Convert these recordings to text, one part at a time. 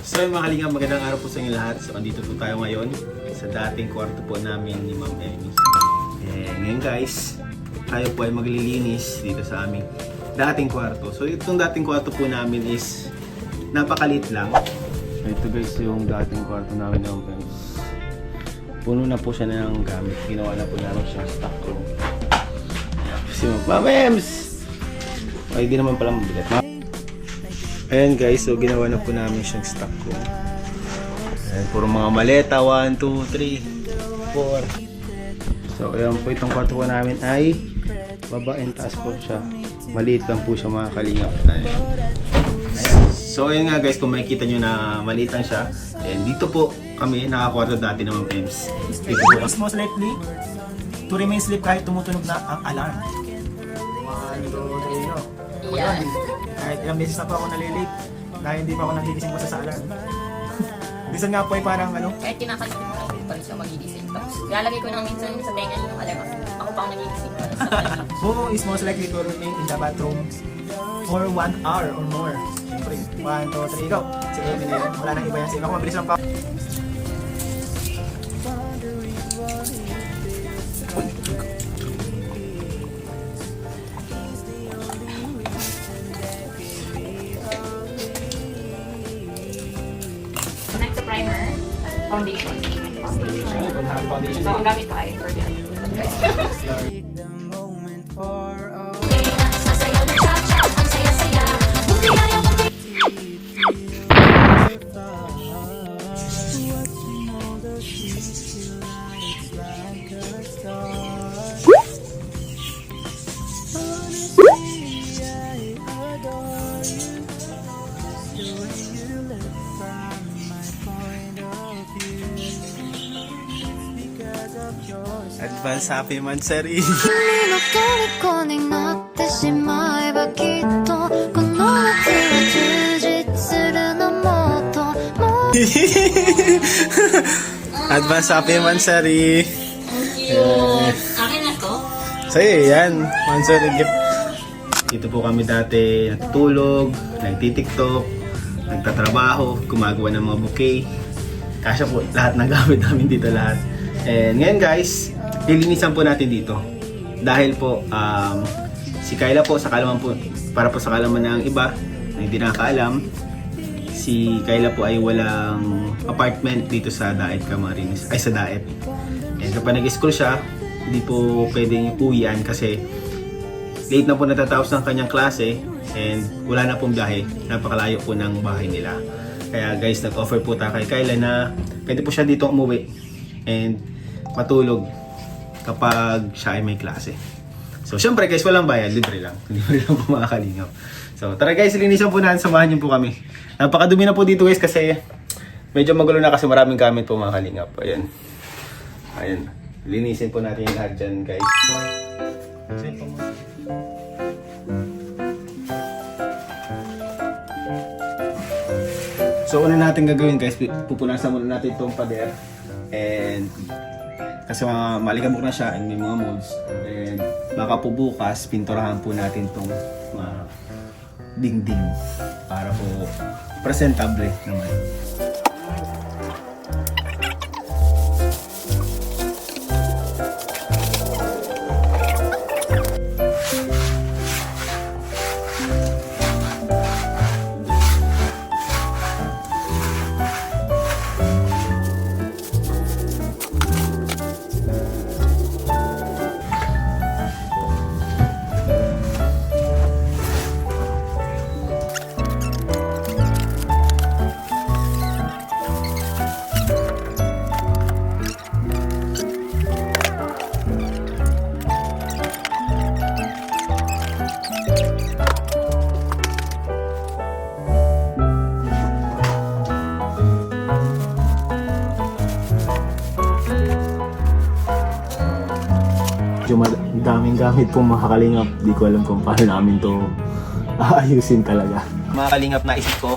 So mga kalingap, magandang araw po sa inyo lahat. So andito po tayo ngayon sa dating kwarto po namin ni Ma'am Emmy. Ngayon guys, tayo po ay maglilinis dito sa aming dating kwarto. So itong dating kwarto po namin is napakalit lang. Ito guys yung dating kwarto namin ng friends. Puno na po siya ng gamit. Ginawa na po namin siyang stock room. Si Ma'am Ems! Ay di naman pala mabigat. Ayan guys, so ginawa na po namin siyang stock room. Ayan, puro mga maleta, 1, 2, 3, 4. So ayan po, itong kwarto po namin ay baba and taas po siya. Maliit lang po siya mga kalingap. Ayan. So ayan nga guys, kung makikita nyo na maliit lang siya. And dito po kami nakakwarto dati naman Pems. Dito po most likely to remain asleep kahit tumutunog na ang alarm. 1, 2, 3, no? Yeah. Kahit ilang beses na po ako nalilate dahil hindi pa ako nagigising basta sa alarm. Minsan nga po ay parang ano, Kahit kinakalit ko lang, hindi pa rin siya magigising. Tapos, lalagay ko lang minsan sa tenga yung alarm. Ako pa ang nagigising para sa kanila. who is most likely to remain in the bathroom for 1 hour or more? Siyempre, 1, 2, 3, go! Si Emmy na yun. Wala nang iba yan. Si Emmy ako mabilis lang pa. Next sa primer, foundation. So, ang gamit ko ay for the Advance happy monthsary! 君の虜になってしまえばきっとこの夏は充実するのもっともっと Advance happy monthsary! Thank you! Akin na to? Sa'yo yan, monthsary gift. Dito po kami dati natutulog, nagtitiktok, nagtatrabaho, gumagawa ng mga bouquet. Kasya po lahat ng gamit namin dito lahat. And ngayon guys, lilinisan po natin dito. Dahil po, si Kayla po, sa kalaman po, para po sa kalaman ng iba na hindi nakakaalam, si Kayla po ay walang apartment dito sa Daet Camarines, ay sa Daet. And kapag nag-school siya, hindi po pwedeng uwian kasi late na po natatapos ng kanyang klase and wala na pong biyahe, napakalayo po ng bahay nila. Kaya guys, nag-offer po tayo kay Kayla na pwede po siya dito umuwi and matulog kapag siya ay may klase. So syempre guys, walang bayad, libre lang. Libre lang po mga kalingap. So tara guys, linisan po natin, samahan niyo po kami. Napakadumi na po dito guys kasi medyo magulo na kasi maraming gamit po mga kalingap. Ayan. Ayan. Linisin po natin yung lahat dyan guys. So una natin gagawin guys, pupunasan muna natin itong pader. And kasi malikabok na siya and may mga molds. And baka po bukas, pinturahan po natin itong mga dingding para po presentable naman. Medyo daming gamit pong mga kalingap. Di ko alam kung paano namin to aayusin talaga. Mga kalingap, naisip ko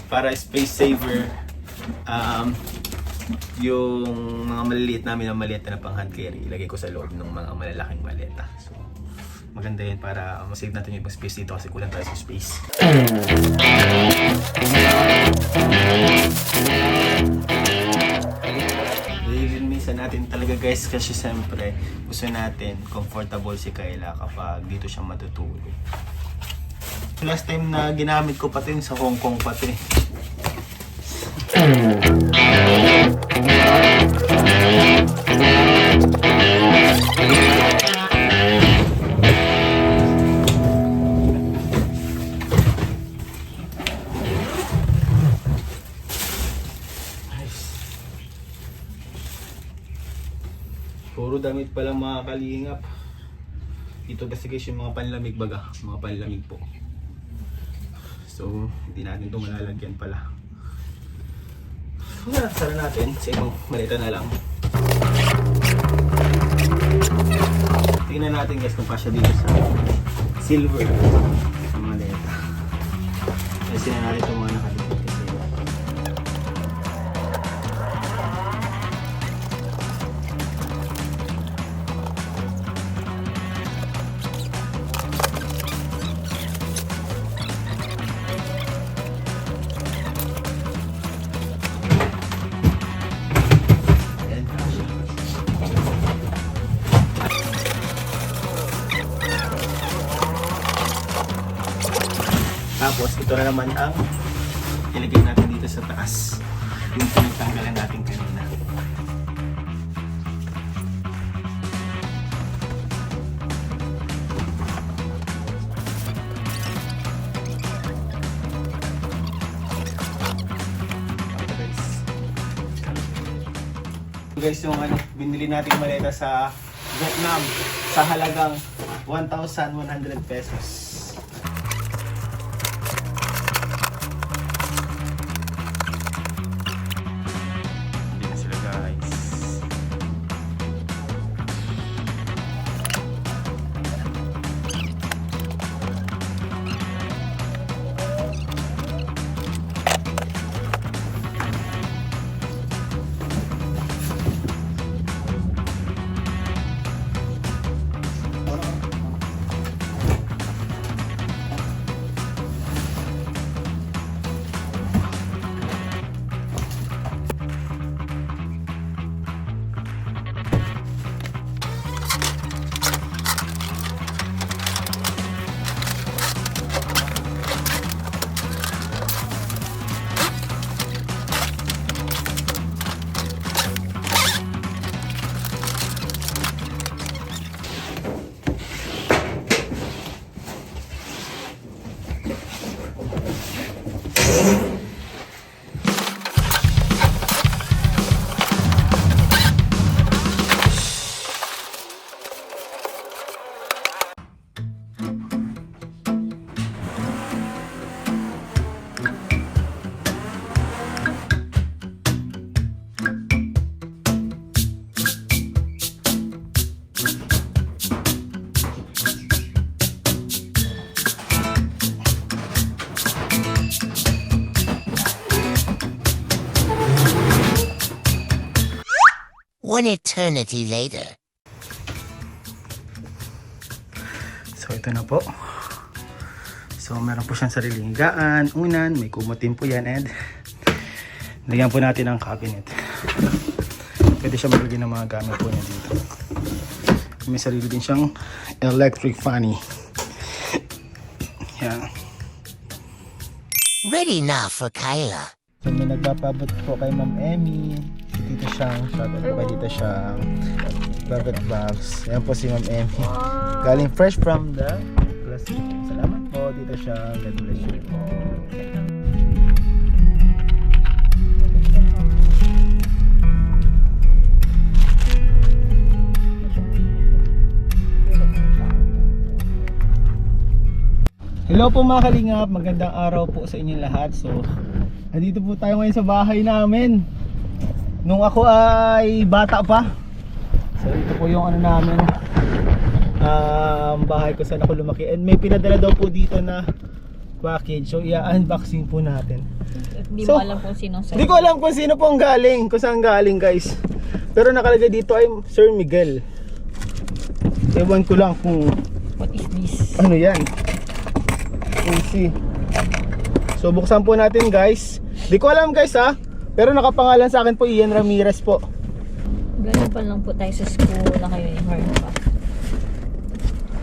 para space saver, yung mga maliliit namin na maleta na pang hand carry, ilagay ko sa loob ng mga malalaking maleta. So maganda yun para masave natin yung space dito kasi kulang tayo sa space. Lilinisan natin talaga guys kasi siyempre gusto natin comfortable si Kayla kapag dito siya matutulog. Last time na ginamit ko pati sa Hong Kong pati. Puro damit pa lang mga kalingap. Ito kasi guys yung mga panlamig baga, mga panlamig po. So, hindi natin ito malalagyan pala. Sara natin sa ibang malita na lang. Tingnan natin guys kung kasya dito sa silver sa maleta. Kasi na natin itong mga nakadikit kasi. Tapos ito na naman ang ilagay natin dito sa taas. Yung pinagtanggalan natin kanina. Guys, yung binili natin maleta sa Vietnam sa halagang 1,100 pesos. One eternity later. So ito na po. So meron po siyang sariling higaan, unan, may kumotin po yan and lagyan po natin ang cabinet. Pwede siya maglagay ng mga gamit po niya dito. May sarili din siyang electric fanny. Yan. Ready now for Kyla. So may nagpapabot po kay Ma'am Emmy. Dito siyang shuttle po kayo dito siyang velvet bags. Yan po si Ma'am Emmy. Galing fresh from the class. Salamat po. Dito siya. God bless you po. Hello po mga kalingap. Magandang araw po sa inyong lahat. So, nandito po tayo ngayon sa bahay namin. Nung ako ay bata pa. So ito po yung ano namin, bahay ko saan ako lumaki. And may pinadala daw po dito na package. So i-unboxing po natin. Hindi So, mo alam kung sino sa... Hindi ko alam kung sino po ang galing, kung saan galing guys. Pero nakalagay dito ay Sir Miguel. Ewan ko lang kung What is this? ano yan. We'll see. So buksan po natin guys. Di ko alam guys ha, pero nakapangalan sa akin po Ian Ramirez po. Ganun pa lang po tayo sa school na kayo ni Horn pa.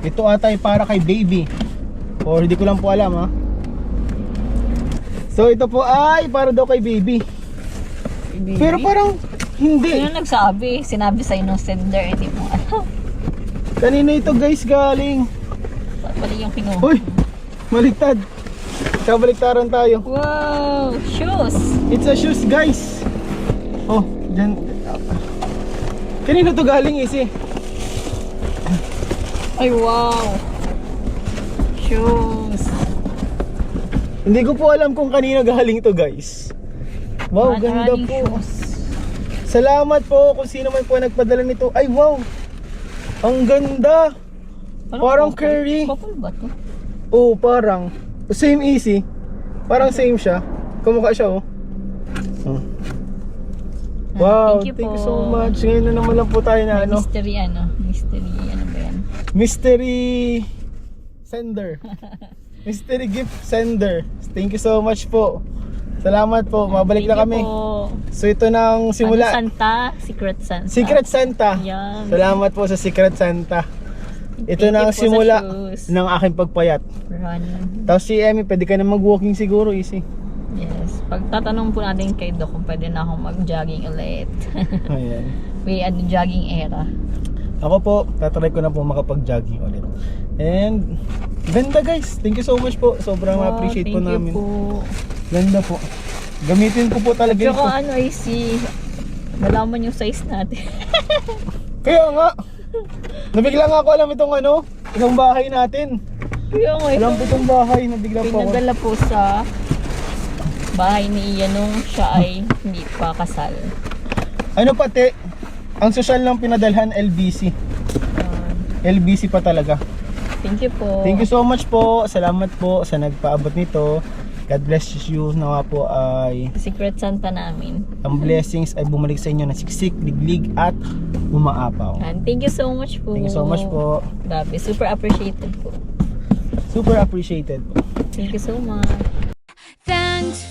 Ito ata ay para kay baby. Or hindi ko lang po alam ha. So ito po ay para daw kay baby. Pero parang hindi. Sino nagsabi? Sinabi sa'yo ng sender, hindi mo alam. Kanina ito guys galing. Pali yung pinuha. Uy, maligtad. Kabaliktaran tayo. Wow! Shoes! It's a shoes guys. Oh, dyan. Kanina to galing Easy. Ay, wow! Shoes! Hindi ko po alam kung kanina galing to guys. Wow, ganda Running po. shoes. Salamat po kung sino man po nagpadala nito. Ay wow. Ang ganda. Parang couple. curry. Couple ba to? Oh, parang same Easy. Parang same siya. Kumukha siya oh. Oh. Wow, Thank you thank you po. so much. Ngayon na naman lang po tayo na May ano, mystery ano ba yan? mystery sender. Mystery gift sender. Thank you so much po. Salamat po. Mabalik na Thank kami. you po. So ito nang simula. Ano, Santa? Secret Santa. Secret Santa. Yan. Salamat po sa Secret Santa. Ito Thank na you ang po sa simula shoes. ng aking pagpayat. Run. Tapos si Emmy, pwede ka na mag-walking siguro, Easy. Yes. Pagtatanong po natin kay Doc kung pwede na akong mag-jogging ulit. Ayan. May jogging era. Ako po, tatry ko na po makapag-jogging ulit. And ganda guys. Thank you so much po. Sobrang Wow, appreciate po thank you namin. po. Ganda po. Gamitin ko po talaga Pero ito. ano ay si malaman yung size natin. Kaya nga. Nabigla nga ako alam itong ano, isang bahay natin. Kaya nga Alam po itong bahay, nabigla po ako. pinadala po sa bahay ni Ian nung siya ay hindi pa kasal. Ano pati, ang social ng pinadalhan LBC. LBC pa talaga. Thank you po. Thank you so much po. Salamat po sa nagpaabot nito. God bless you. Nawa po ay Secret Santa namin. ang blessings ay bumalik sa inyo na siksik, liglig at umaapaw. And thank you so much po. Thank you so much po. Grabe, super appreciated po. Super appreciated po. Thank you so much. Thanks